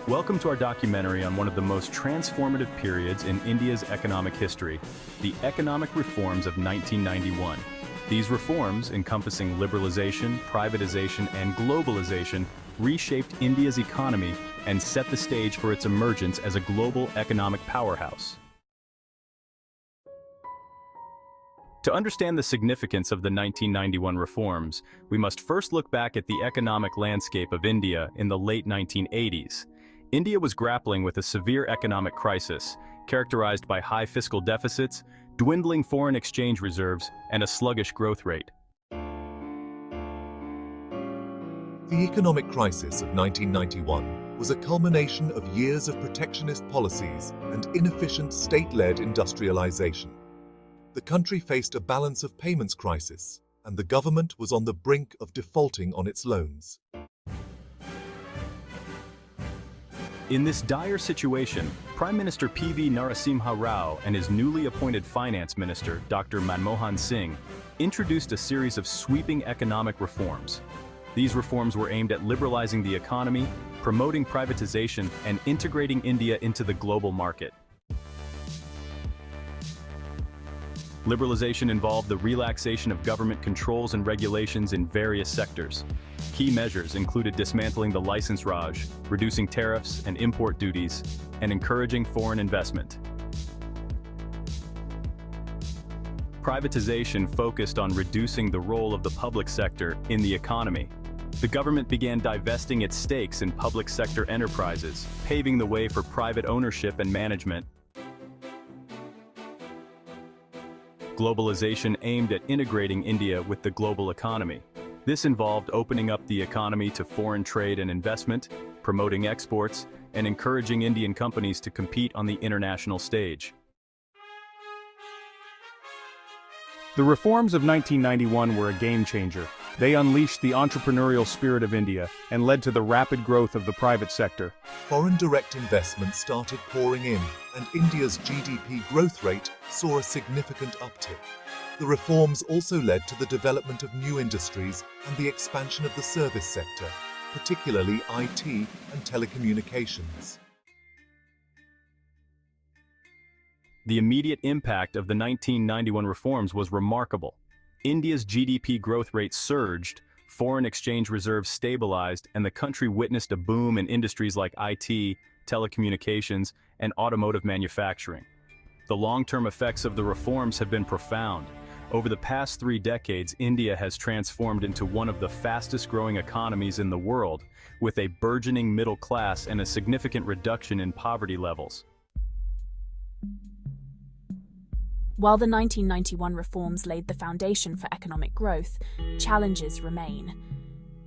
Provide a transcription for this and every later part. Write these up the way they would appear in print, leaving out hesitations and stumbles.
Welcome to our documentary on one of the most transformative periods in India's economic history, the economic reforms of 1991. These reforms, encompassing liberalization, privatization, and globalization, reshaped India's economy and set the stage for its emergence as a global economic powerhouse. To understand the significance of the 1991 reforms, we must first look back at the economic landscape of India in the late 1980s. India was grappling with a severe economic crisis, characterized by high fiscal deficits, dwindling foreign exchange reserves, and a sluggish growth rate. The economic crisis of 1991 was a culmination of years of protectionist policies and inefficient state-led industrialization. The country faced a balance of payments crisis, and the government was on the brink of defaulting on its loans. In this dire situation, Prime Minister P.V. Narasimha Rao and his newly appointed Finance Minister, Dr. Manmohan Singh, introduced a series of sweeping economic reforms. These reforms were aimed at liberalizing the economy, promoting privatization, and integrating India into the global market. Liberalization involved the relaxation of government controls and regulations in various sectors. Key measures included dismantling the license Raj, reducing tariffs and import duties, and encouraging foreign investment. Privatization focused on reducing the role of the public sector in the economy. The government began divesting its stakes in public sector enterprises, paving the way for private ownership and management. Globalization aimed at integrating India with the global economy. This involved opening up the economy to foreign trade and investment, promoting exports, and encouraging Indian companies to compete on the international stage. The reforms of 1991 were a game changer. They unleashed the entrepreneurial spirit of India and led to the rapid growth of the private sector. Foreign direct investment started pouring in, and India's GDP growth rate saw a significant uptick. The reforms also led to the development of new industries and the expansion of the service sector, particularly IT and telecommunications. The immediate impact of the 1991 reforms was remarkable. India's GDP growth rate surged, foreign exchange reserves stabilized, and the country witnessed a boom in industries like IT, telecommunications, and automotive manufacturing. The long-term effects of the reforms have been profound. Over the past 3 decades, India has transformed into one of the fastest-growing economies in the world, with a burgeoning middle class and a significant reduction in poverty levels. While the 1991 reforms laid the foundation for economic growth, challenges remain.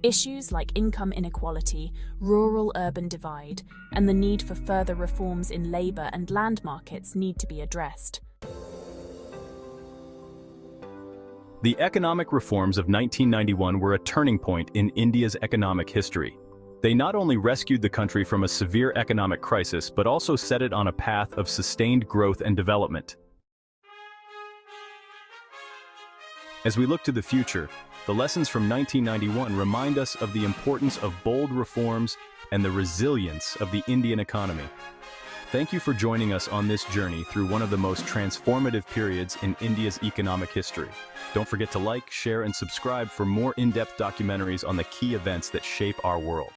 Issues like income inequality, rural-urban divide, and the need for further reforms in labour and land markets need to be addressed. The economic reforms of 1991 were a turning point in India's economic history. They not only rescued the country from a severe economic crisis, but also set it on a path of sustained growth and development. As we look to the future, the lessons from 1991 remind us of the importance of bold reforms and the resilience of the Indian economy. Thank you for joining us on this journey through one of the most transformative periods in India's economic history. Don't forget to like, share, and subscribe for more in-depth documentaries on the key events that shape our world.